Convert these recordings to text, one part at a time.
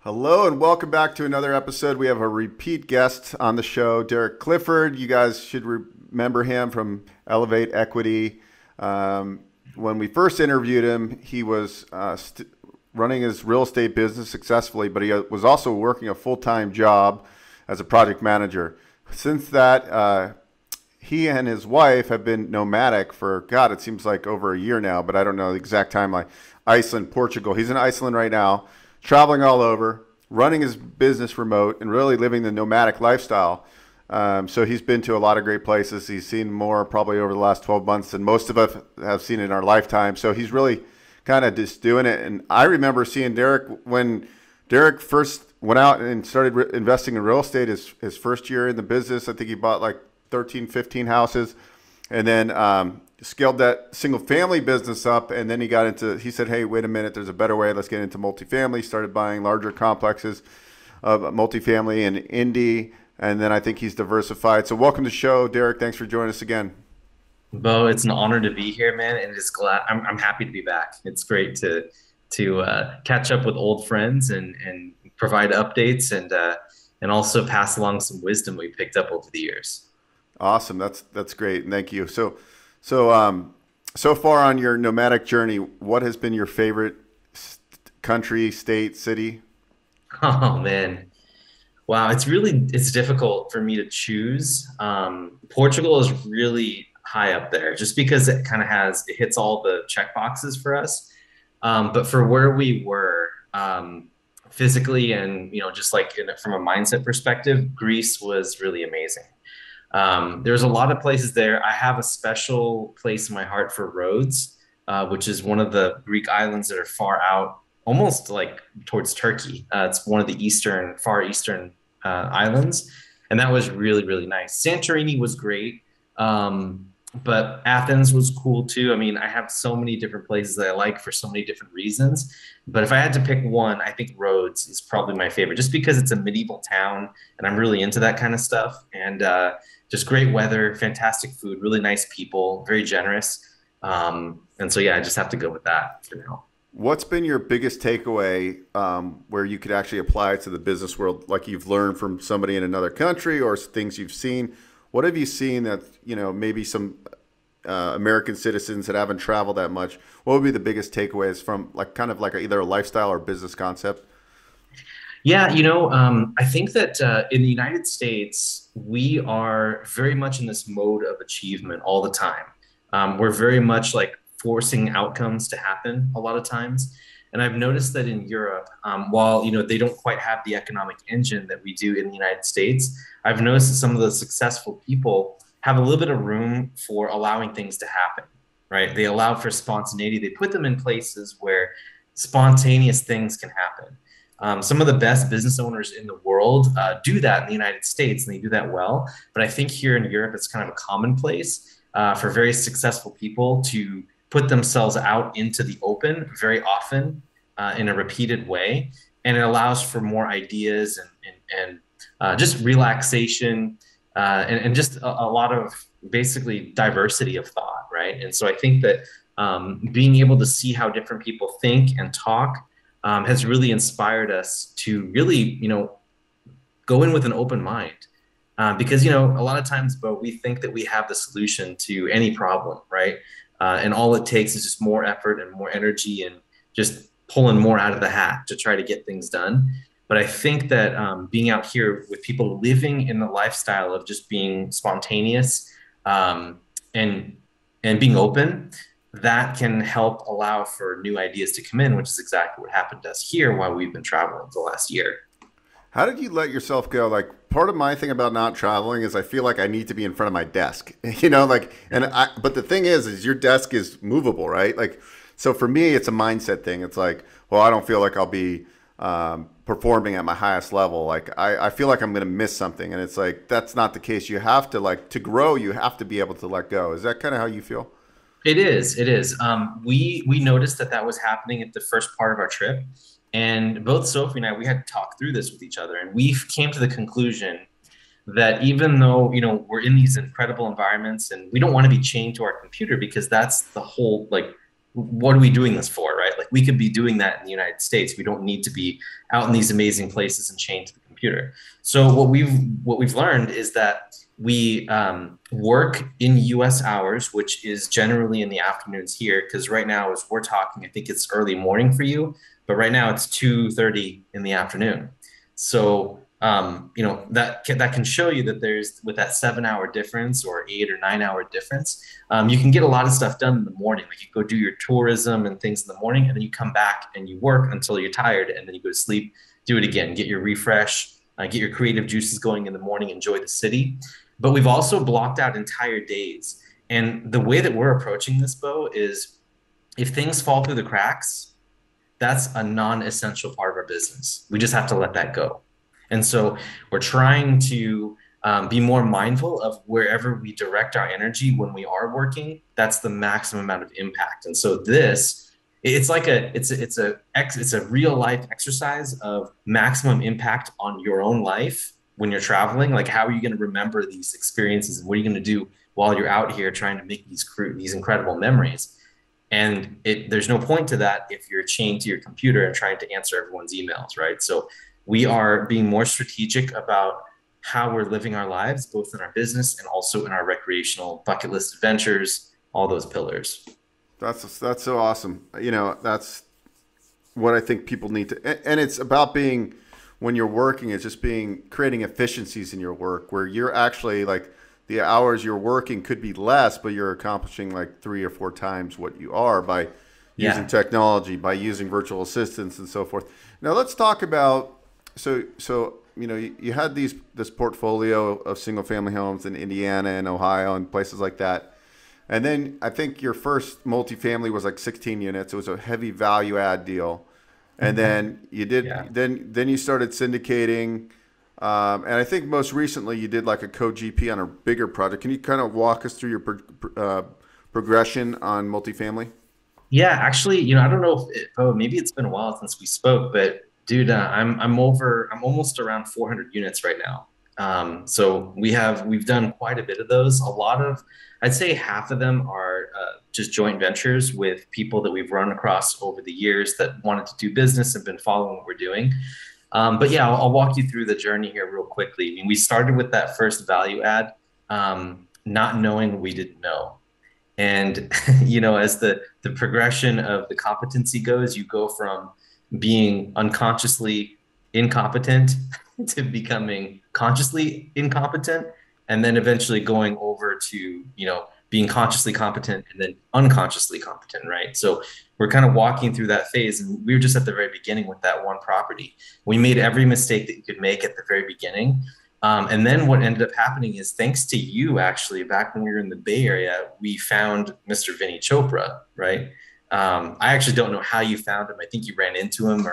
Hello and welcome back to another episode. We have a repeat guest on the show, Derek Clifford. You guys should remember him from Elevate Equity. When we first interviewed him, he was running his real estate business successfully, but he was also working a full-time job as a project manager. Since that, he and his wife have been nomadic for, God, it seems like over a year now, but I don't know the exact timeline. Iceland, Portugal. He's in Iceland right now, traveling all over, running his business remote, and really living the nomadic lifestyle. So he's been to a lot of great places. He's seen more probably over the last 12 months than most of us have seen in our lifetime. So he's really kind of just doing it. And I remember seeing Derek when Derek first went out and started investing in real estate his first year in the business. I think he bought like 13, 15 houses, and then scaled that single family business up. And then he said, hey, wait a minute, there's a better way. Let's get into multifamily. Started buying larger complexes of multifamily in Indy. And then I think he's diversified. So welcome to the show, Derek. Thanks for joining us again. Beau, it's an honor to be here, man, and just glad I'm happy to be back. It's great to catch up with old friends and provide updates and also pass along some wisdom we picked up over the years. Awesome. That's great. And thank you. So far on your nomadic journey, what has been your favorite country, state, city? Oh man, wow, it's difficult for me to choose. Portugal is really high up there, just because it hits all the check boxes for us. But for where we were physically and just like from a mindset perspective, Greece was really amazing. There's a lot of places there. I have a special place in my heart for Rhodes, which is one of the Greek islands that are far out, almost like towards Turkey. It's one of the far eastern islands, and that was really, really nice. Santorini was great, but Athens was cool too. I mean, I have so many different places that I like for so many different reasons. But if I had to pick one, I think Rhodes is probably my favorite, just because it's a medieval town, and I'm really into that kind of stuff. And just great weather, fantastic food, really nice people, very generous. And so, yeah, I just have to go with that for now. What's been your biggest takeaway where you could actually apply it to the business world, like you've learned from somebody in another country or things you've seen? What have you seen that, maybe some American citizens that haven't traveled that much, what would be the biggest takeaways from like either a lifestyle or business concept? Yeah, I think that in the United States, we are very much in this mode of achievement all the time. We're very much like forcing outcomes to happen a lot of times. And I've noticed that in Europe, while they don't quite have the economic engine that we do in the United States, I've noticed that some of the successful people have a little bit of room for allowing things to happen, right? They allow for spontaneity. They put them in places where spontaneous things can happen. Some of the best business owners in the world do that in the United States, and they do that well. But I think here in Europe, it's kind of a commonplace for very successful people to put themselves out into the open very often in a repeated way. And it allows for more ideas and just relaxation and just a lot of basically diversity of thought, right? And so I think that being able to see how different people think and talk has really inspired us to really, go in with an open mind. Because, a lot of times, but we think that we have the solution to any problem, right? And all it takes is just more effort and more energy and just pulling more out of the hat to try to get things done. But I think that being out here with people living in the lifestyle of just being spontaneous and being open, that can help allow for new ideas to come in, which is exactly what happened to us here while we've been traveling the last year. How did you let yourself go? Like part of my thing about not traveling is I feel like I need to be in front of my desk, but the thing is your desk is movable, right? Like, so for me, it's a mindset thing. It's like, well, I don't feel like I'll be performing at my highest level. Like I feel like I'm going to miss something. And it's like, that's not the case. You have to to grow, you have to be able to let go. Is that kind of how you feel? It is. It is. We noticed that was happening at the first part of our trip, and both Sophie and I, we had to talk through this with each other, and we came to the conclusion that even though we're in these incredible environments, and we don't want to be chained to our computer, because that's the whole like what are we doing this for, right? Like we could be doing that in the United States. We don't need to be out in these amazing places and chained to the computer. So what we've learned is that we work in U.S. hours, which is generally in the afternoons here. Because right now, as we're talking, I think it's early morning for you, but right now it's 2:30 in the afternoon. So that can show you that there's with that 7 hour difference or 8 or 9 hour difference, you can get a lot of stuff done in the morning. Like you go do your tourism and things in the morning, and then you come back and you work until you're tired, and then you go to sleep, do it again, get your refresh, get your creative juices going in the morning, enjoy the city. But we've also blocked out entire days. And the way that we're approaching this, Beau, is if things fall through the cracks, that's a non-essential part of our business. We just have to let that go. And so we're trying to be more mindful of wherever we direct our energy when we are working. That's the maximum amount of impact. And so it's like it's a real life exercise of maximum impact on your own life when you're traveling. Like how are you going to remember these experiences, and what are you going to do while you're out here trying to make these incredible memories? And there's no point to that if you're chained to your computer and trying to answer everyone's emails, right? So we are being more strategic about how we're living our lives, both in our business and also in our recreational bucket list adventures, all those pillars. That's so awesome. That's what I think people need to, and it's about being, when you're working, it's just being creating efficiencies in your work where you're actually like the hours you're working could be less, but you're accomplishing like 3 or 4 times what you are by using Yeah. technology, by using virtual assistants and so forth. Now let's talk about, so you had this portfolio of single family homes in Indiana and Ohio and places like that. And then I think your first multifamily was like 16 units. It was a heavy value add deal. And then you Yeah. did then you started syndicating. And I think most recently you did like a co-GP on a bigger project. Can you kind of walk us through your progression on multifamily? Yeah, actually, I don't know oh, maybe it's been a while since we spoke, but dude, I'm almost around 400 units right now. So we've done quite a bit of those. I'd say half of them are just joint ventures with people that we've run across over the years that wanted to do business and been following what we're doing. But yeah, I'll walk you through the journey here real quickly. I mean, we started with that first value add, not knowing what we didn't know. And as the progression of the competency goes, you go from being unconsciously incompetent to becoming consciously incompetent, and then eventually going over to being consciously competent and then unconsciously competent, right? So we're kind of walking through that phase, and we were just at the very beginning with that one property. We made every mistake that you could make at the very beginning, and then what ended up happening is, thanks to you, actually, back when we were in the Bay Area, we found Mr. Vinny Chopra, right? I actually don't know how you found him. I think you ran into him,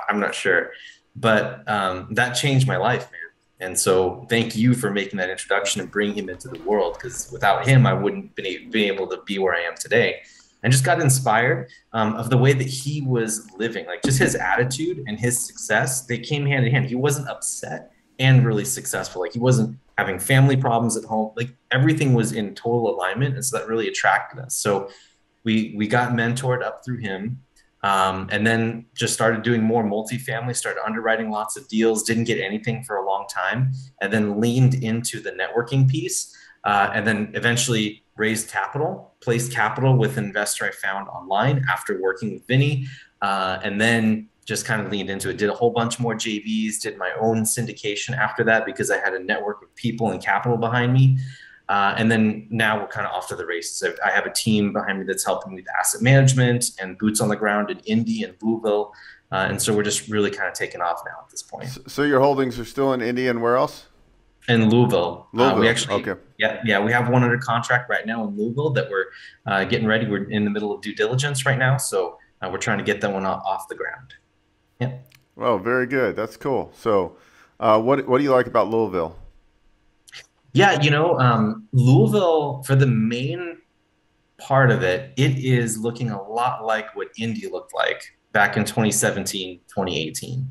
I'm not sure. But that changed my life, man. And so thank you for making that introduction and bringing him into the world, because without him, I wouldn't been able to be where I am today. And just got inspired of the way that he was living, like just his attitude and his success. They came hand in hand. He wasn't upset and really successful. Like he wasn't having family problems at home. Like everything was in total alignment, and so that really attracted us. So we got mentored up through him, and then just started doing more multifamily, started underwriting lots of deals, didn't get anything for a long time, and then leaned into the networking piece, and then eventually raised capital, placed capital with an investor I found online after working with Vinny, and then just kind of leaned into it, did a whole bunch more JVs, did my own syndication after that because I had a network of people and capital behind me. And then now we're kind of off to the races. I have a team behind me that's helping with asset management and boots on the ground in Indy and Louisville. And so we're just really kind of taking off now at this point. So your holdings are still in Indy and where else? In Louisville, we Louisville. actually, Okay. yeah, we have one under contract right now in Louisville that we're getting ready. We're in the middle of due diligence right now. So we're trying to get that one off the ground. Yeah. Oh, very good. That's cool. So, what do you like about Louisville? Yeah, Louisville, for the main part of it, it is looking a lot like what Indy looked like back in 2017, 2018.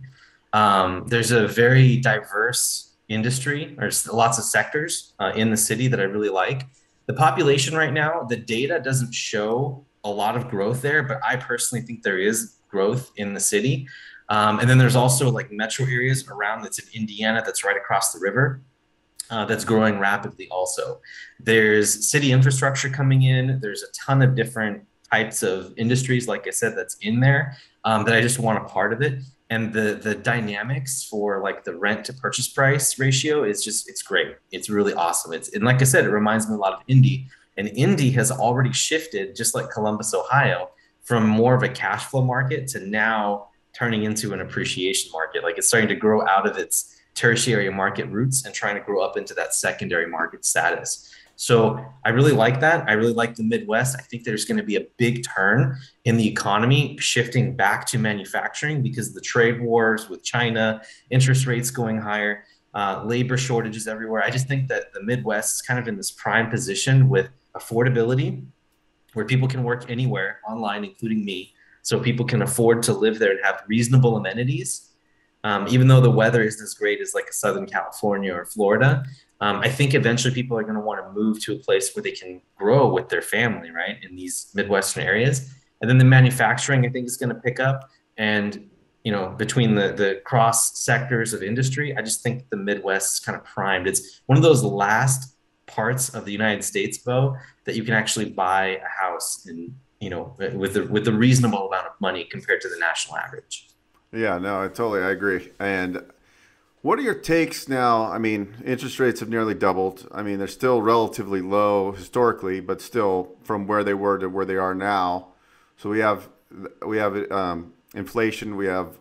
There's a very diverse industry. There's lots of sectors in the city that I really like. The population right now, the data doesn't show a lot of growth there, but I personally think there is growth in the city. And then there's also like metro areas around that's in Indiana that's right across the river that's growing rapidly also. There's city infrastructure coming in. There's a ton of different types of industries, like I said, that's in there that I just want a part of it. And the dynamics for like the rent to purchase price ratio is just it's great. It's really awesome. It's and like I said, it reminds me a lot of Indy. And Indy has already shifted, just like Columbus, Ohio, from more of a cash flow market to now turning into an appreciation market. Like it's starting to grow out of its tertiary market roots and trying to grow up into that secondary market status. So I really like that. I really like the Midwest. I think there's going to be a big turn in the economy shifting back to manufacturing because of the trade wars with China, interest rates going higher, labor shortages everywhere. I just think that the Midwest is kind of in this prime position with affordability where people can work anywhere online, including me. So people can afford to live there and have reasonable amenities even though the weather isn't as great as like a Southern California or Florida. I think eventually people are going to want to move to a place where they can grow with their family, right, in these Midwestern areas. And then the manufacturing, I think, is going to pick up. And, you know, between the cross sectors of industry, I just think the Midwest is kind of primed. It's one of those last parts of the United States, Beau, that you can actually buy a house in, you know, with a reasonable amount of money compared to the national average. Yeah, no, I agree. And what are your takes now? I mean, interest rates have nearly doubled. I mean, they're still relatively low historically, but still from where they were to where they are now. So we have inflation. We have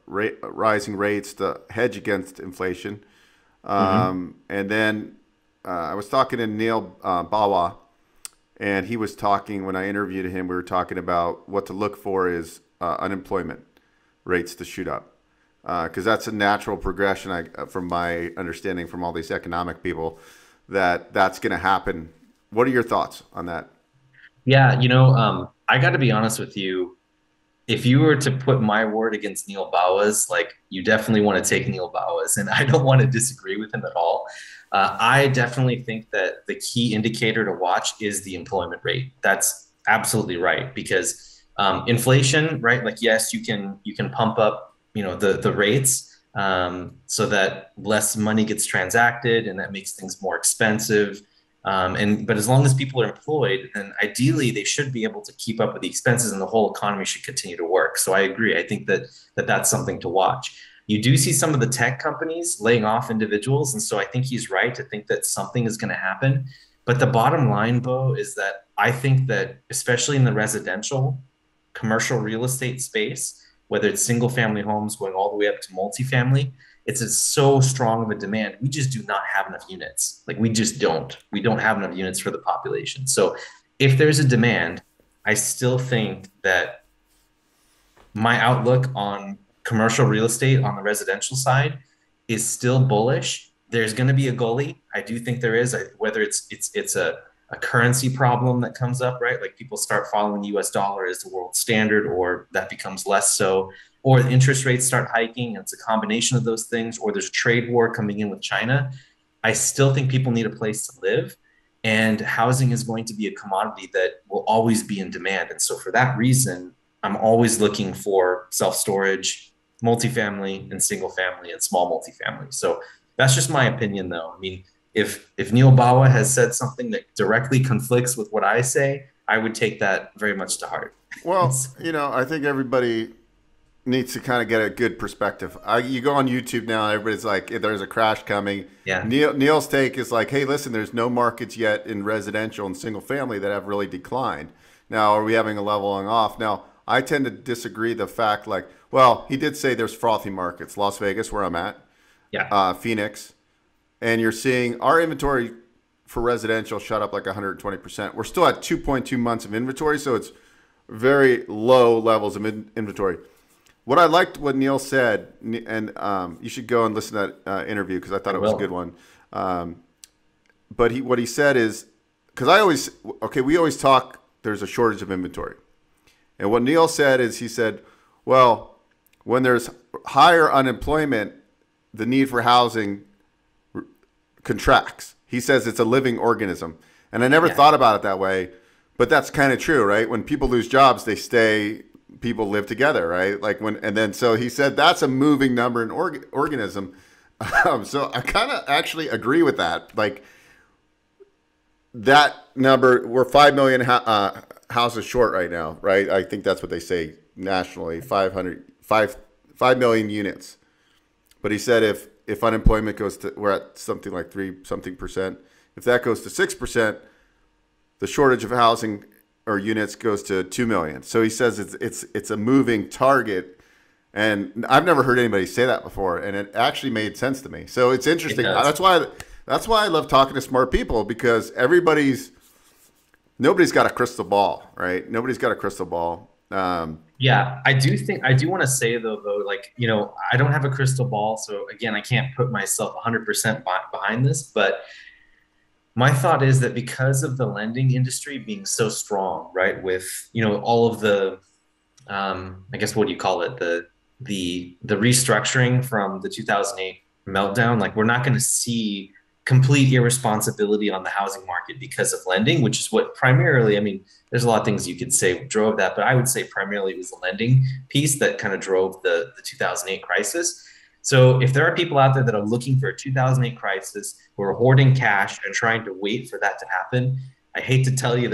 rising rates to hedge against inflation. Mm-hmm. And then I was talking to Neil Bawa, and he was talking when I interviewed him. We were talking about what to look for is unemployment rates to shoot up because that's a natural progression. From my understanding from all these economic people, that's going to happen. What are your thoughts on that? Yeah, you know, I got to be honest with you. If you were to put my word against Neil Bawa's, like you definitely want to take Neil Bawa's, and I don't want to disagree with him at all. I definitely think that the key indicator to watch is the employment rate. That's absolutely right because inflation, right? Like yes, you can pump up, you know, the rates so that less money gets transacted, and that makes things more expensive. But as long as people are employed, then ideally they should be able to keep up with the expenses, and the whole economy should continue to work. So I agree. I think that that's something to watch. You do see some of the tech companies laying off individuals, and so I think he's right to think that something is going to happen. But the bottom line, Bo, is that I think that especially in the residential, commercial real estate space, whether it's single family homes going all the way up to multifamily, so strong of a demand. We just do not have enough units. Like we just don't. We don't have enough units for the population. So if there's a demand, I still think that my outlook on commercial real estate on the residential side is still bullish. There's going to be a gully. I do think there is, whether it's a currency problem that comes up, right? Like people start following the US dollar as the world standard, or that becomes less so, or interest rates start hiking. And it's a combination of those things, or there's a trade war coming in with China. I still think people need a place to live. And housing is going to be a commodity that will always be in demand. And so for that reason, I'm always looking for self-storage, multifamily, and single family and small multifamily. So that's just my opinion, though. I mean, if Neil Bawa has said something that directly conflicts with what I say, I would take that very much to heart. Well, you know, I think everybody needs to kind of get a good perspective. You go on YouTube now, everybody's like, there's a crash coming. Yeah. Neil's take is like, hey, listen, there's no markets yet in residential and single family that have really declined. Now, are we having a leveling off? Now, I tend to disagree the fact like, well, he did say there's frothy markets. Las Vegas, where I'm at, Yeah. Phoenix, and you're seeing our inventory for residential shot up like 120%. We're still at 2.2 months of inventory, so it's very low levels of inventory. What I liked what Neil said, and you should go and listen to that interview because I thought it was a good one. But what he said is, because we always talk, there's a shortage of inventory. And what Neil said is, he said, well, when there's higher unemployment, the need for housing contracts. He says it's a living organism. And I never thought about it that way. But that's kind of true, right? When people lose jobs, they stay. People live together, right? Like when, and then so he said that's a moving number in organism. So I kind of actually agree with that. Like that number, we're 5 million houses short right now, right? I think that's what they say nationally, 5 million units. But he said if unemployment goes to, we're at something like 3 something percent. If that goes to 6%, the shortage of housing or units goes to 2 million. So he says it's a moving target, and I've never heard anybody say that before, and it actually made sense to me. So it's It interesting. does. That's why I love talking to smart people, because nobody's got a crystal ball, right? Nobody's got a crystal ball. Yeah, I do want to say though, like, I don't have a crystal ball, so again, I can't put myself 100% behind this, but my thought is that because of the lending industry being so strong, right, with, all of the, I guess, what do you call it? The restructuring from the 2008 meltdown, like we're not going to see complete irresponsibility on the housing market because of lending, which is what primarily, I mean, there's a lot of things you could say drove that, but I would say primarily it was the lending piece that kind of drove the 2008 crisis. So if there are people out there that are looking for a 2008 crisis, who are hoarding cash and trying to wait for that to happen, I hate to tell you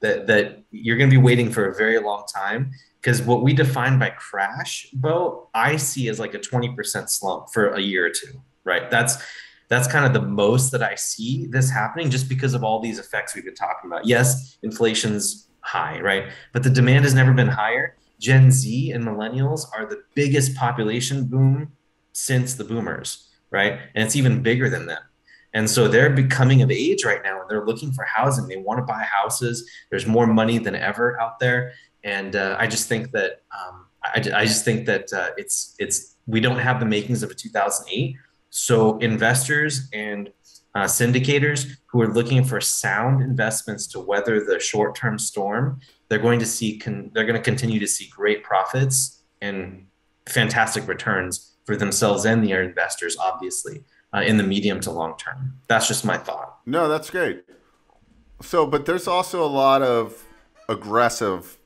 that you're going to be waiting for a very long time, because what we define by crash, Bo, I see as like a 20% slump for a year or two, right? That's kind of the most that I see this happening, just because of all these effects we've been talking about. Yes, inflation's high, right? But the demand has never been higher. Gen Z and millennials are the biggest population boom since the boomers, right? And it's even bigger than them. And so they're becoming of age right now, and they're looking for housing. They want to buy houses. There's more money than ever out there, and I just think that I just think that it's we don't have the makings of a 2008. So investors and syndicators who are looking for sound investments to weather the short-term storm, they're going to continue to see great profits and fantastic returns for themselves and their investors, obviously, in the medium to long term. That's just my thought. No, that's great. So, but there's also a lot of aggressive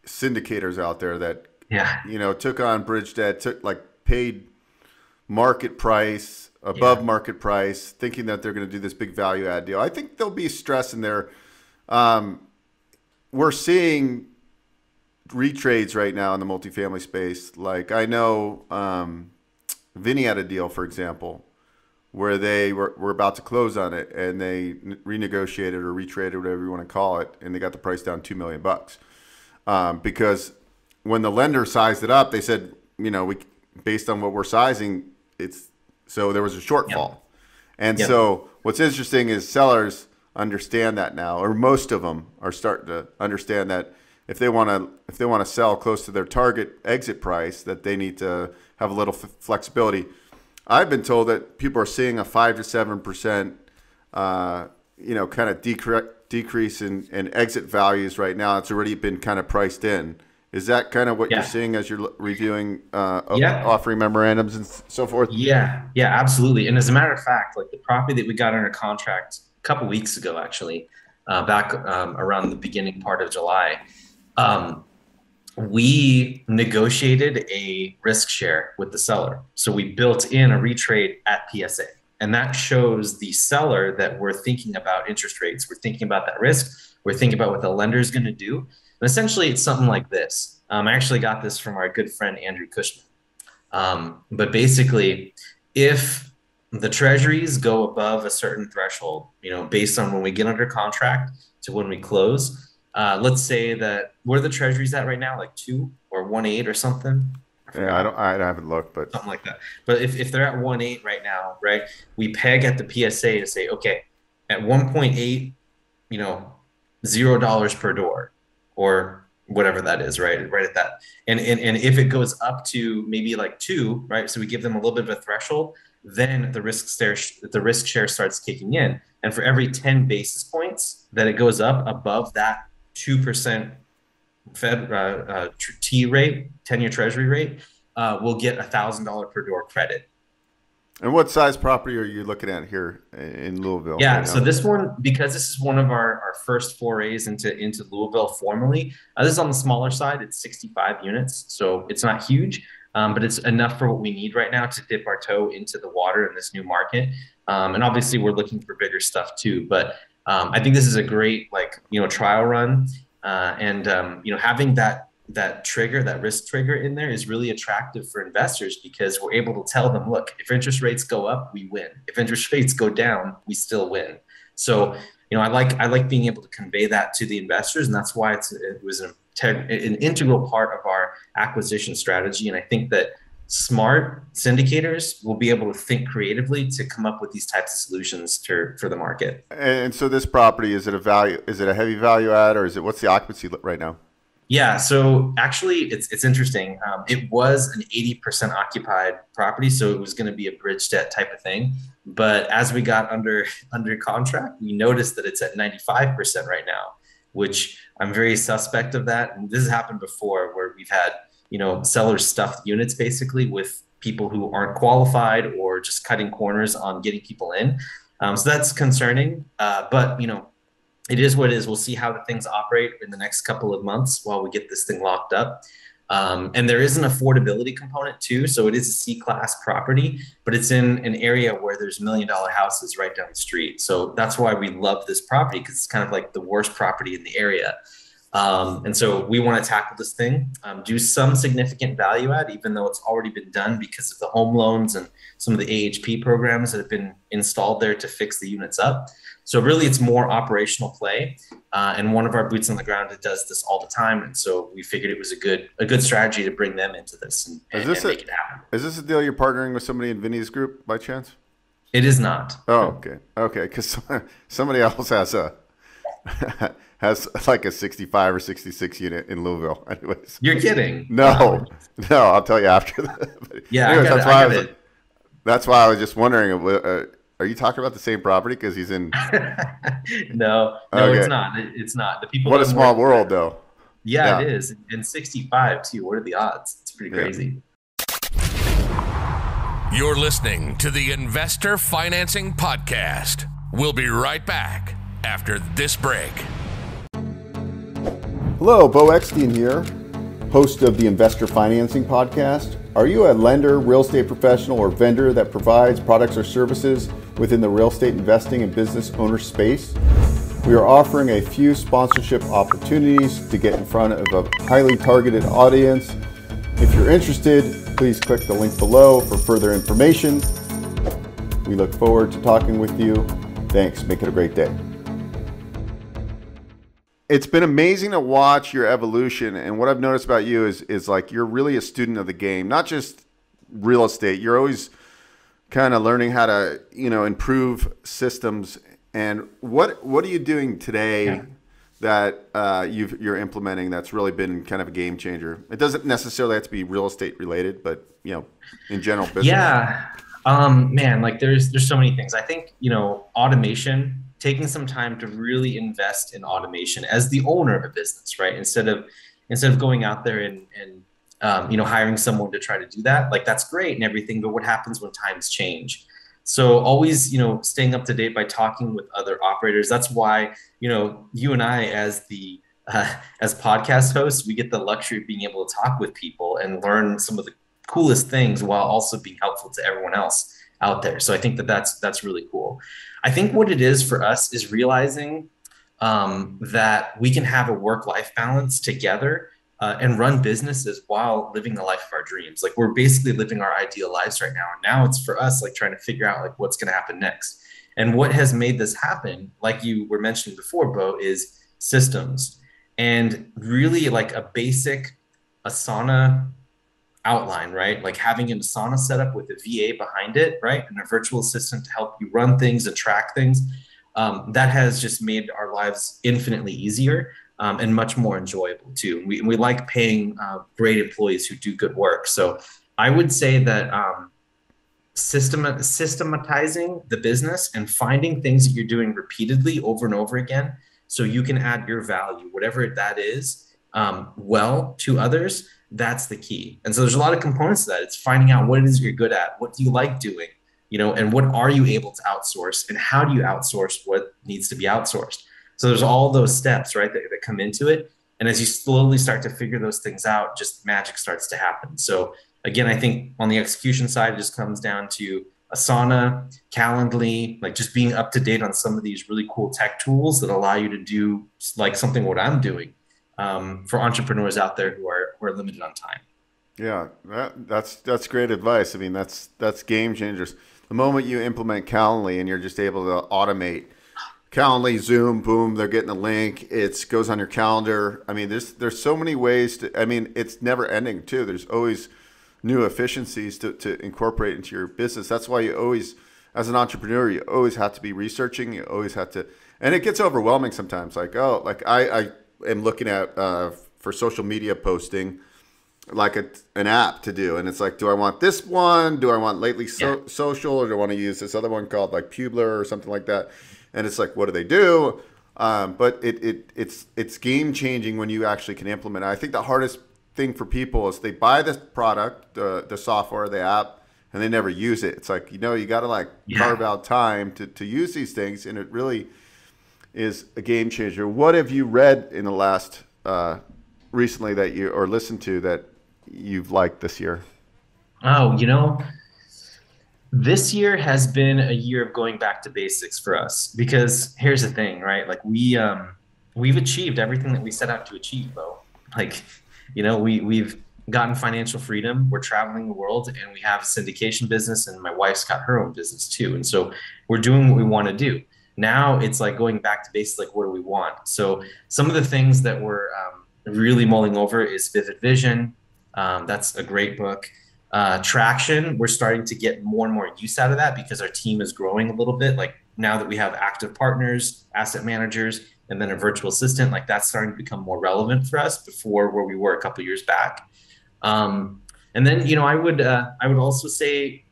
syndicators out there that Yeah, took on bridge debt, took like paid market price, above yeah, market price, thinking that they're going to do this big value add deal. I think there'll be stress in there. Um, we're seeing retrades right now in the multifamily space. Like I know Vinny had a deal, for example, where they were about to close on it, and they renegotiated or retraded, whatever you want to call it, and they got the price down $2 million. Because when the lender sized it up, they said, we based on what we're sizing, it's so there was a yep, shortfall. And yep, so what's interesting is sellers understand that now, or most of them are starting to understand that if they want to sell close to their target exit price, that they need to have a little flexibility. I've been told that people are seeing a 5 to 7%, kind of decrease in exit values right now. It's already been kind of priced in. Is that kind of what you're yeah, seeing as you're reviewing yeah. offering memorandums and so forth? Yeah, yeah, absolutely. And as a matter of fact, like the property that we got under contract a couple weeks ago, actually, back around the beginning part of July, um, we negotiated a risk share with the seller. So we built in a retrade at PSA. And that shows the seller that we're thinking about interest rates. We're thinking about that risk. We're thinking about what the lender is going to do. And essentially, it's something like this. I actually got this from our good friend, Andrew Cushman. But basically, if the treasuries go above a certain threshold, based on when we get under contract to when we close, let's say that where the treasuries at right now, like 2 or 1.8 or something. I Yeah, I forgot, don't. I haven't looked, but something like that. But if they're at 1.8 right now, right, we peg at the PSA to say, okay, at 1.8, you know, $0 per door or whatever that is, right at that. And if it goes up to maybe like 2, right? So we give them a little bit of a threshold, then the risk share starts kicking in. And for every 10 basis points that it goes up above that 2% Fed T rate, 10-year Treasury rate, we'll get $1,000 per door credit. And what size property are you looking at here in Louisville Yeah, right so now? this one, because this is one of our first forays into Louisville formally, this is on the smaller side. It's 65 units, so it's not huge, but it's enough for what we need right now to dip our toe into the water in this new market. And obviously, we're looking for bigger stuff too. But I think this is a great trial run, and having that trigger, that risk trigger in there is really attractive for investors because we're able to tell them, look, if interest rates go up, we win. If interest rates go down, we still win. So, I like being able to convey that to the investors, and that's why it was an integral part of our acquisition strategy. And I think that smart syndicators will be able to think creatively to come up with these types of solutions for the market. And so this property, is it a value? Is it a heavy value add, or is it what's the occupancy right now? Yeah, so actually, it's interesting. It was an 80% occupied property, so it was going to be a bridge debt type of thing. But as we got under contract, we noticed that it's at 95% right now, which I'm very suspect of that. And this has happened before, where we've had sellers stuffed units basically with people who aren't qualified or just cutting corners on getting people in. So that's concerning. But it is what it is. We'll see how the things operate in the next couple of months while we get this thing locked up. And there is an affordability component too. So it is a C-class property, but it's in an area where there's $1 million houses right down the street. So that's why we love this property, because it's kind of like the worst property in the area. And so we want to tackle this thing, do some significant value add, even though it's already been done because of the home loans and some of the AHP programs that have been installed there to fix the units up. So really, it's more operational play, and one of our boots on the ground that does this all the time. And so we figured it was a good strategy to bring them into this and make it happen. Is this a deal you're partnering with somebody in Vinny's group by chance? It is not. Oh, okay. Because somebody else has like a 65 or 66 unit in Louisville. Anyways, You're kidding? No, I'll tell you after that. Yeah, anyways, I that's why I was just wondering. Are you talking about the same property? Because he's in. No, Okay. it's not. It's not. The people. What a small world, though. Yeah, it is. And 65 too. What are the odds? It's pretty crazy. You're listening to the Investor Financing Podcast. We'll be right back after this break. Hello, Beau here, host of the Investor Financing Podcast. Are you a lender, real estate professional, or vendor that provides products or services within the real estate investing and business owner space? We are offering a few sponsorship opportunities to get in front of a highly targeted audience. If you're interested, please click the link below for further information. We look forward to talking with you. Thanks. Make it a great day. It's been amazing to watch your evolution, and what I've noticed about you is like you're really a student of the game, not just real estate. You're always kind of learning how to, improve systems. And what are you doing today that you're implementing that's really been kind of a game changer? It doesn't necessarily have to be real estate related, but in general business. Yeah, man, like there's so many things. I think automation. Taking some time to really invest in automation as the owner of a business, right? Instead of going out there and hiring someone to try to do that, like that's great and everything, but what happens when times change? So always, staying up to date by talking with other operators. That's why, you and I as podcast hosts, we get the luxury of being able to talk with people and learn some of the coolest things while also being helpful to everyone else out there. So I think that's really cool. I think what it is for us is realizing that we can have a work-life balance together and run businesses while living the life of our dreams. Like we're basically living our ideal lives right now. And now it's for us, like trying to figure out like what's going to happen next. And what has made this happen, like you were mentioning before, Beau, is systems and really like a basic Asana outline, right? Like having an Asana set up with a VA behind it, right? And a virtual assistant to help you run things and track things. That has just made our lives infinitely easier and much more enjoyable too. We like paying great employees who do good work. So I would say that systematizing the business and finding things that you're doing repeatedly over and over again, so you can add your value, whatever that is, to others. That's the key. And so there's a lot of components to that. It's finding out what it is you're good at. What do you like doing? and what are you able to outsource, and how do you outsource what needs to be outsourced? So there's all those steps, right, that come into it. And as you slowly start to figure those things out, just magic starts to happen. So again, I think on the execution side, it just comes down to Asana, Calendly, like just being up to date on some of these really cool tech tools that allow you to do like something what I'm doing, for entrepreneurs out there who are limited on time. Yeah, that's great advice. I mean, that's game changers. The moment you implement Calendly and you're just able to automate Calendly, Zoom, boom, they're getting a link. It goes on your calendar. I mean, there's so many ways to. I mean, it's never ending too. There's always new efficiencies to incorporate into your business. That's why you always, as an entrepreneur, you always have to be researching. You always have to, and it gets overwhelming sometimes. Like, oh, like I am looking at for social media posting, like an app to do, and it's like, do I want this one? Do I want Lately Social, or do I want to use this other one called like Publer or something like that? And it's like, what do they do? But it's game changing when you actually can implement it. I think the hardest thing for people is they buy the product, the software, the app, and they never use it. It's like, you got to like carve out time to use these things, and it really is a game changer. What have you read in the last recently that you or listened to that you've liked this year? Oh, this year has been a year of going back to basics for us, because here's the thing, right? Like we've achieved everything that we set out to achieve, though. Like, we've gotten financial freedom. We're traveling the world, and we have a syndication business, and my wife's got her own business too. And so we're doing what we want to do. Now it's like going back to basics, like, what do we want? So some of the things that we're really mulling over is Vivid Vision. That's a great book. Traction, we're starting to get more and more use out of that because our team is growing a little bit. Like now that we have active partners, asset managers, and then a virtual assistant, like that's starting to become more relevant for us before where we were a couple of years back. And then, I would also say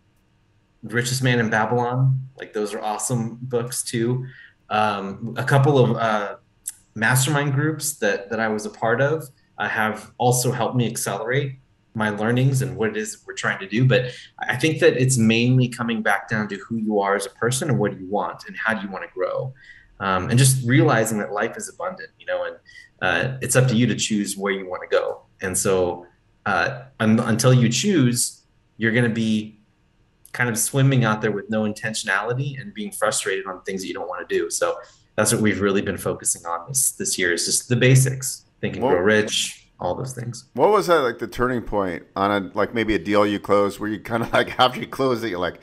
Richest Man in Babylon, like those are awesome books too. A couple of mastermind groups that I was a part of have also helped me accelerate my learnings and what it is we're trying to do. But I think that it's mainly coming back down to who you are as a person and what do you want and how do you want to grow. And just realizing that life is abundant, and it's up to you to choose where you want to go. And so until you choose, you're going to be kind of swimming out there with no intentionality and being frustrated on things that you don't want to do. So that's what we've really been focusing on this year, is just the basics, Think and Grow Rich, all those things. What was that, like the turning point on maybe a deal you closed where you kind of like after you closed it, you're like,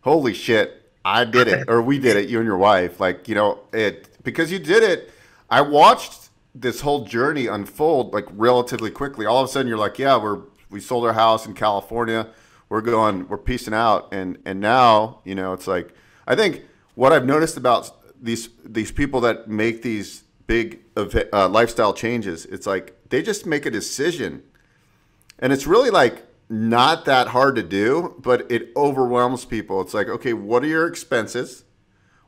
holy shit, I did it, or we did it, you and your wife, like, because you did it. I watched this whole journey unfold like relatively quickly. All of a sudden you're like, yeah, we sold our house in California. We're piecing out. And now, it's like, I think what I've noticed about these people that make these big lifestyle changes, it's like they just make a decision, and it's really like not that hard to do, but it overwhelms people. It's like, okay, what are your expenses?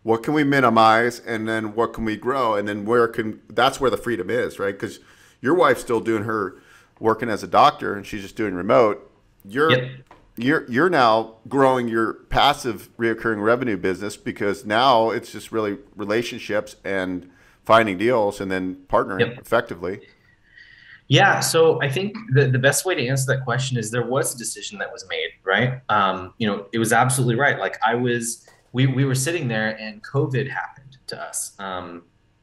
What can we minimize? And then what can we grow? And then that's where the freedom is, right? Because your wife's still doing her working as a doctor and she's just doing remote. You're now growing your passive reoccurring revenue business, because now it's just really relationships and finding deals and then partnering effectively. Yeah. So I think the best way to answer that question is there was a decision that was made, right? It was absolutely right. Like we were sitting there and COVID happened to us.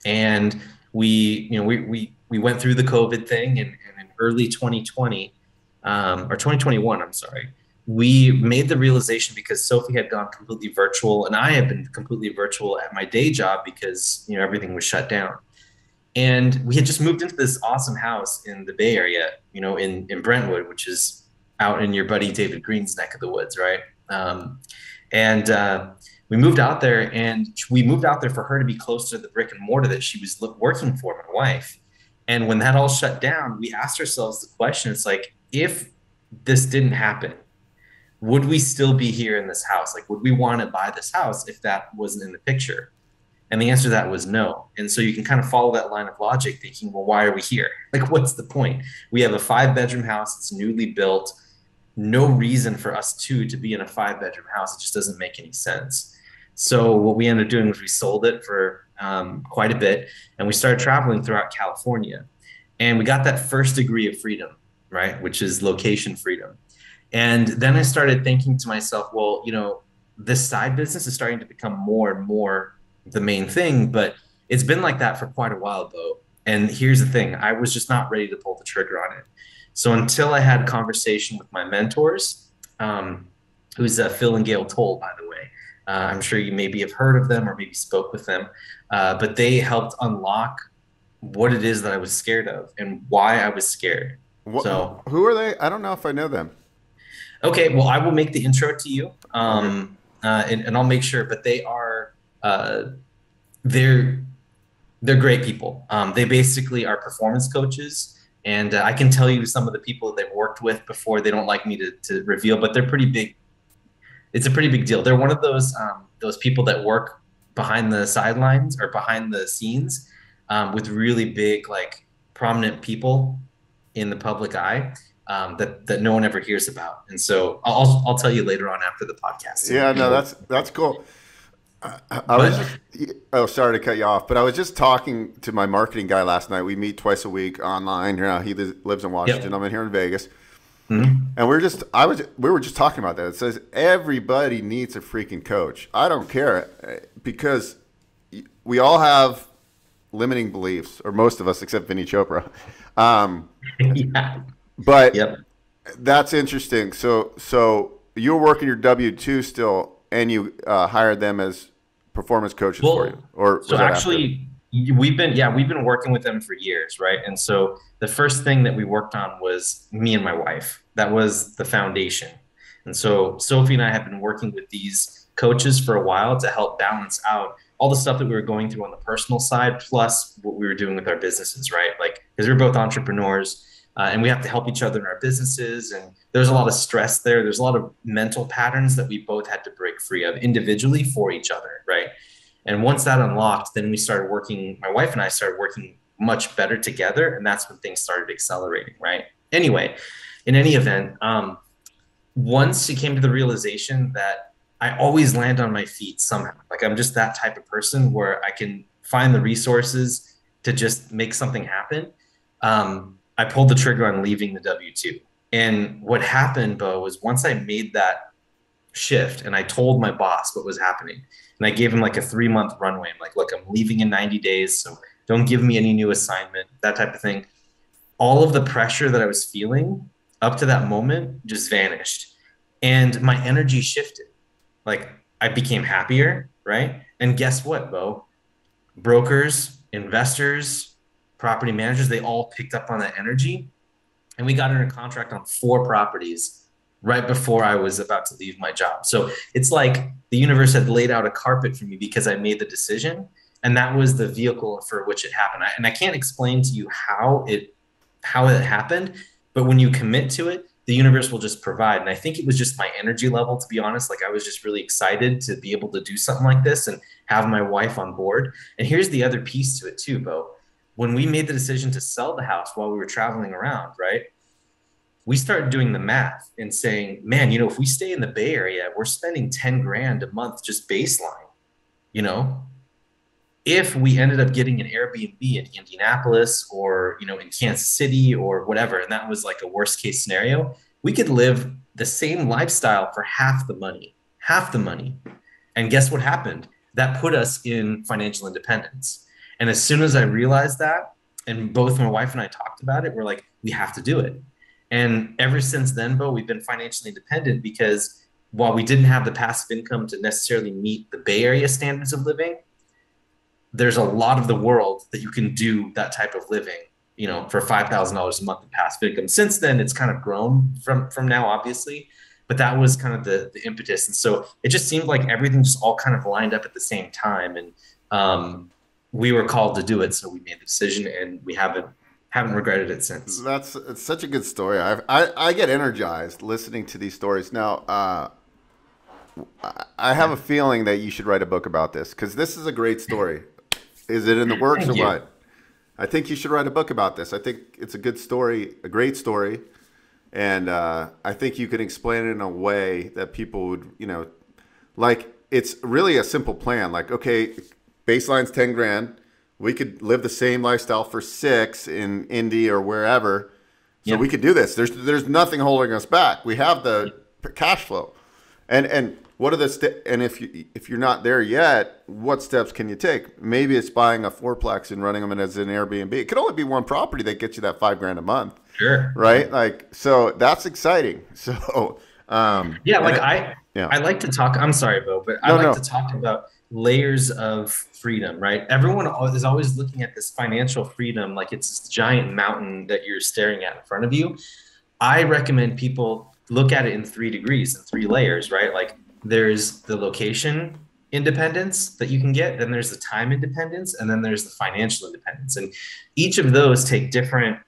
And we went through the COVID thing, and in early 2020, or 2021, I'm sorry, we made the realization, because Sophie had gone completely virtual and I had been completely virtual at my day job because, everything was shut down. And we had just moved into this awesome house in the Bay Area, in Brentwood, which is out in your buddy David Green's neck of the woods, right? We moved out there, and we moved out there for her to be close to the brick and mortar that she was working for, my wife. And when that all shut down, we asked ourselves the question, it's like, if this didn't happen, would we still be here in this house? Like, would we want to buy this house if that wasn't in the picture? And the answer to that was no. And so you can kind of follow that line of logic, thinking, well, why are we here? Like, what's the point? We have a 5-bedroom house. It's newly built. no reason for us two to be in a 5-bedroom house. It just doesn't make any sense. So what we ended up doing was we sold it for quite a bit, and we started traveling throughout California. And we got that first degree of freedom, right? Which is location freedom. And then I started thinking to myself, well, this side business is starting to become more and more the main thing, but it's been like that for quite a while, though. And here's the thing, I was just not ready to pull the trigger on it. So until I had a conversation with my mentors, who's Phil and Gail Toll, by the way. I'm sure you maybe have heard of them or maybe spoke with them, but they helped unlock what it is that I was scared of and why I was scared. So who are they? I don't know if I know them. Okay, well, I will make the intro to you, Okay. and I'll make sure. But they are they're great people. They basically are performance coaches, and I can tell you some of the people they've worked with before. They don't like me to reveal, but they're pretty big. It's a pretty big deal. They're one of those people that work behind the sidelines or behind the scenes with really big, like prominent people in the public eye that no one ever hears about. And so I'll tell you later on after the podcast. Yeah, no, that's cool. I was just, oh, sorry to cut you off, but I was just talking to my marketing guy last night. We meet twice a week online. He lives in Washington. Yep. I'm in here in Vegas. Mm-hmm. And we were just talking about that. It says everybody needs a freaking coach. I don't care, because we all have limiting beliefs, or most of us except Vinny Chopra. Yeah. But yep. That's interesting. So you're working your W-2 still, and you hired them as performance coaches for you, or so actually we've been working with them for years, right? And so the first thing that we worked on was me and my wife. That was the foundation. And so Sophie and I have been working with these coaches for a while to help balance out all the stuff that we were going through on the personal side, plus what we were doing with our businesses, right? Like, because we're both entrepreneurs, and we have to help each other in our businesses. And there's a lot of stress there. There's a lot of mental patterns that we both had to break free of individually for each other, right? And once that unlocked, then my wife and I started working much better together. And that's when things started accelerating, right? Anyway, in any event, once she came to the realization that I always land on my feet somehow. Like, I'm just that type of person where I can find the resources to just make something happen. I pulled the trigger on leaving the W-2. And what happened, Beau, was once I made that shift and I told my boss what was happening, and I gave him like a 3-month runway. I'm like, look, I'm leaving in 90 days. So don't give me any new assignment, that type of thing. All of the pressure that I was feeling up to that moment just vanished. And my energy shifted. Like, I became happier, right? And guess what, Beau? Brokers, investors, property managers, they all picked up on that energy. And we got under contract on 4 properties right before I was about to leave my job. So it's like the universe had laid out a carpet for me because I made the decision. And that was the vehicle for which it happened. And I can't explain to you how it happened, but when you commit to it, the universe will just provide. And I think it was just my energy level, to be honest. Like, I was just really excited to be able to do something like this and have my wife on board. And here's the other piece to it too, Beau. When we made the decision to sell the house while we were traveling around, right? We started doing the math and saying, man, if we stay in the Bay Area, we're spending 10 grand a month, just baseline, If we ended up getting an Airbnb in Indianapolis or, in Kansas City or whatever, and that was like a worst case scenario, we could live the same lifestyle for half the money. And guess what happened? That put us in financial independence. And as soon as I realized that, and both my wife and I talked about it, we're like, we have to do it. And ever since then, Beau, we've been financially independent because while we didn't have the passive income to necessarily meet the Bay Area standards of living, there's a lot of the world that you can do that type of living, for $5,000 a month in passive income. Since then, it's kind of grown from now, obviously, but that was kind of the impetus. And so it just seemed like everything just all kind of lined up at the same time. And we were called to do it. So we made the decision, and we haven't regretted it since. It's such a good story. I get energized listening to these stories. Now, I have a feeling that you should write a book about this, because this is a great story. Is it in the works or what? I think you should write a book about this. I think it's a good story, a great story. And I think you can explain it in a way that people would, like it's really a simple plan. Like, okay, baseline's 10 grand. We could live the same lifestyle for 6 in Indy or wherever. So we could do this. There's nothing holding us back. We have the cash flow. And what are the and if you're not there yet, what steps can you take? Maybe it's buying a fourplex and running them as an Airbnb. It could only be one property that gets you that $5,000 a month. Sure. Right? Like, so that's exciting. So I like to talk. I'm sorry, Beau, but I like to talk about layers of freedom, right? Everyone is always looking at this financial freedom like it's this giant mountain that you're staring at in front of you. I recommend people look at it in 3 degrees and 3 layers, right? Like there's the location independence that you can get, then there's the time independence, and then there's the financial independence. And each of those take different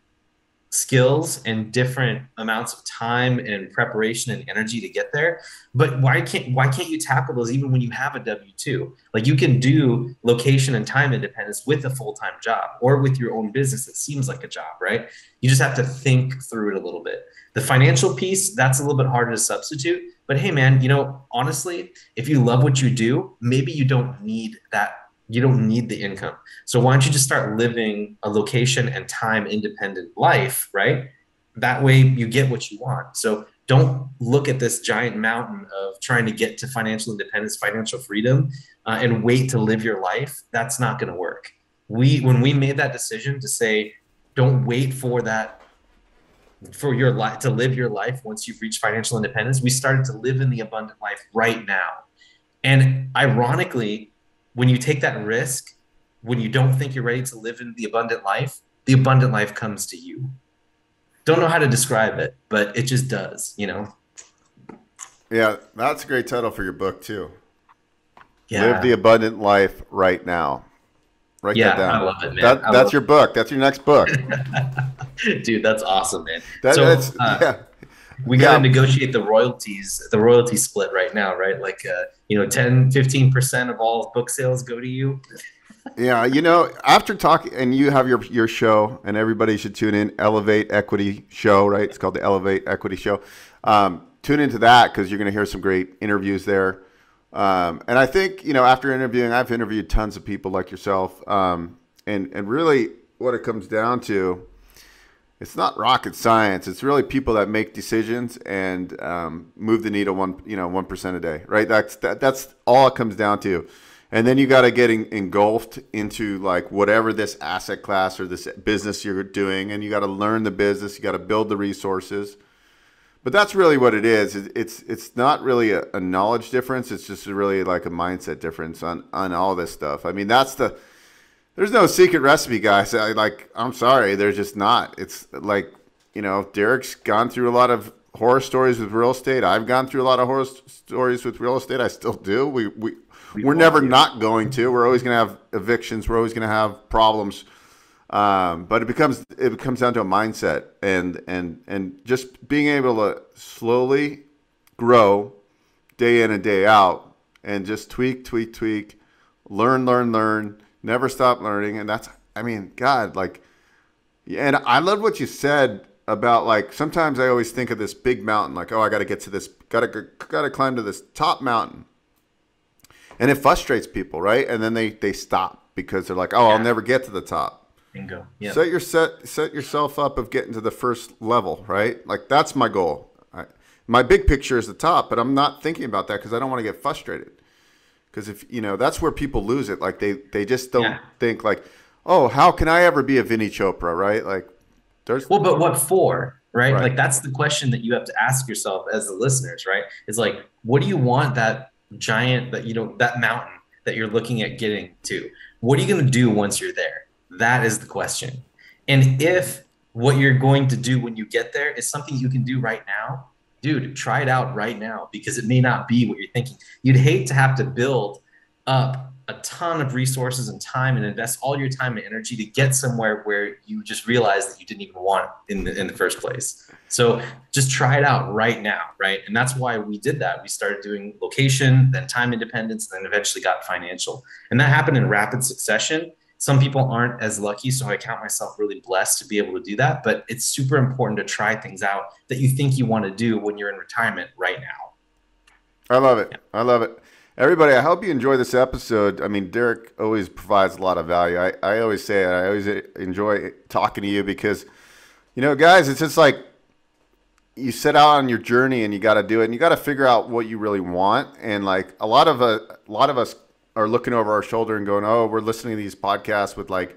skills and different amounts of time and preparation and energy to get there. But why can't you tackle those even when you have a W-2? Like you can do location and time independence with a full-time job or with your own business that seems like a job, right? You just have to think through it a little bit. The financial piece, that's a little bit harder to substitute. But hey, man, honestly, if you love what you do, maybe you don't need that. You don't need the income. So why don't you just start living a location and time independent life, right? That way you get what you want. So don't look at this giant mountain of trying to get to financial independence, financial freedom, and wait to live your life. That's not going to work. When we made that decision to say, don't wait for that, for your life to live your life once you've reached financial independence, we started to live in the abundant life right now. And ironically, when you take that risk, when you don't think you're ready to live in the abundant life comes to you. Don't know how to describe it, but it just does, Yeah, that's a great title for your book too. Yeah. Live the abundant life right now. Write that down. I love it, man. That's your book. That's your next book. Dude, that's awesome, man. We got to negotiate the royalty split right now, right? Like, 10-15% of all book sales go to you. Yeah. After talking, and you have your show, and everybody should tune in, Elevate Equity Show, right? It's called the Elevate Equity Show. Tune into that because you're going to hear some great interviews there. And I think, after interviewing, I've interviewed tons of people like yourself. And really what it comes down to, it's not rocket science. It's really people that make decisions and move the needle 1% a day, right? That's all it comes down to. And then you got to get engulfed into like whatever this asset class or this business you're doing, and you got to learn the business. You got to build the resources. But that's really what it is. It's not really a knowledge difference. It's just really like a mindset difference on all this stuff. I mean, there's no secret recipe, guys. I'm sorry, there's just not. It's like, Derek's gone through a lot of horror stories with real estate. I've gone through a lot of horror stories with real estate. I still do. We're never not going to. We're always going to have evictions. We're always going to have problems. But it comes down to a mindset and just being able to slowly grow day in and day out and just tweak, learn, never stop learning. And God, and I love what you said about sometimes I always think of this big mountain, I got to get to this, got to climb to this top mountain. And it frustrates people, right? And then they stop because they're like, I'll never get to the top. Bingo. Yeah. Set yourself up of getting to the first level, right? Like that's my goal. My big picture is the top, but I'm not thinking about that because I don't want to get frustrated. Because if that's where people lose it. Like they just don't think like, oh, how can I ever be a Vinny Chopra, right? Like there's but what for, right? Like that's the question that you have to ask yourself as the listeners, right? It's like, what do you want that giant that mountain that you're looking at getting to? What are you going to do once you're there? That is the question. And if what you're going to do when you get there is something you can do right now, dude, try it out right now because it may not be what you're thinking. You'd hate to have to build up a ton of resources and time and invest all your time and energy to get somewhere where you just realize that you didn't even want it in the first place. So just try it out right now, right? And that's why we did that. We started doing location, then time independence, then eventually got financial. And that happened in rapid succession. Some people aren't as lucky, so I count myself really blessed to be able to do that. But it's super important to try things out that you think you want to do when you're in retirement right now. I love it. I love it. Everybody, I hope you enjoy this episode. I mean, Derek always provides a lot of value. I always say it. I always enjoy talking to you because, guys, it's just like you set out on your journey and you got to do it, and you got to figure out what you really want. And like a lot of us are looking over our shoulder and going, "Oh, we're listening to these podcasts with like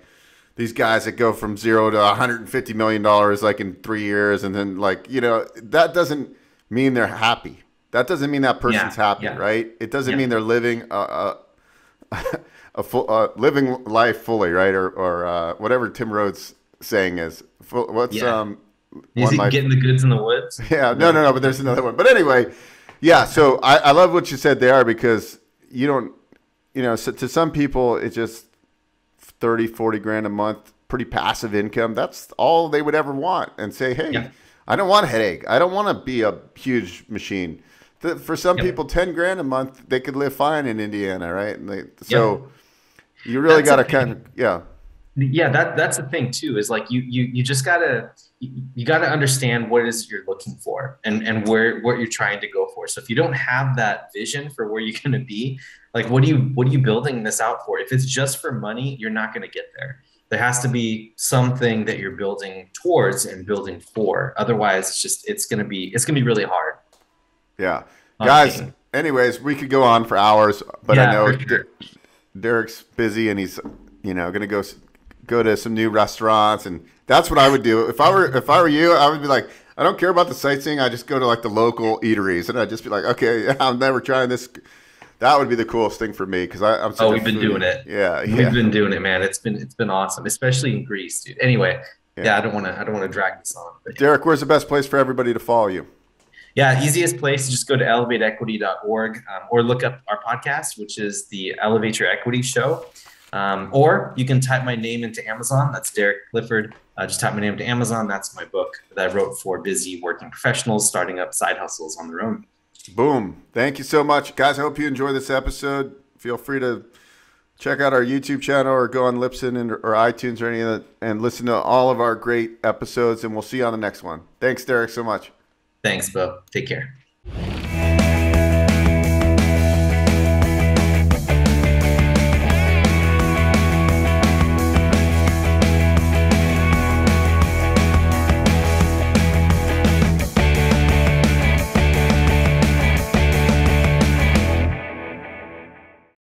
these guys that go from $0 to $150 million like in 3 years," and then that doesn't mean they're happy. That doesn't mean that person's happy, right? It doesn't mean they're living living life fully, right? Or whatever Tim Rhodes' saying is. Is he getting the goods in the woods? Yeah, no, but there's another one. But anyway, yeah. So I love what you said there because you don't, so to some people it's just 30, 40 grand a month, pretty passive income. That's all they would ever want, and say, hey, I don't want a headache. I don't want to be a huge machine. For some people, 10 grand a month, they could live fine in Indiana, right? And you really got to that's the thing too, is like you just gotta understand what it is you're looking for and what you're trying to go for. So if you don't have that vision for where you're going to be, like what are you building this out for? If it's just for money, you're not going to get there. There has to be something that you're building towards and building for. Otherwise, it's going to be really hard. Yeah. Guys, anyways, we could go on for hours, but I know Derek's busy and he's, going to go to some new restaurants, and that's what I would do. If I were you, I would be like, I don't care about the sightseeing. I just go to like the local eateries, and I'd just be like, okay, I'm never trying this. That would be the coolest thing for me because I'm. We've been doing it. Yeah, we've been doing it, man. It's been awesome, especially in Greece, dude. Anyway, I don't want to drag this on. But Derek, where's the best place for everybody to follow you? Yeah, easiest place is just go to elevateequity.org or look up our podcast, which is the Elevate Your Equity Show. Or you can type my name into Amazon. That's Derek Clifford. Just type my name into Amazon. That's my book that I wrote for busy working professionals starting up side hustles on their own. Boom. Thank you so much. Guys, I hope you enjoy this episode. Feel free to check out our YouTube channel or go on Libsyn or iTunes or any of that and listen to all of our great episodes, and we'll see you on the next one. Thanks, Derek, so much. Thanks, Beau. Take care.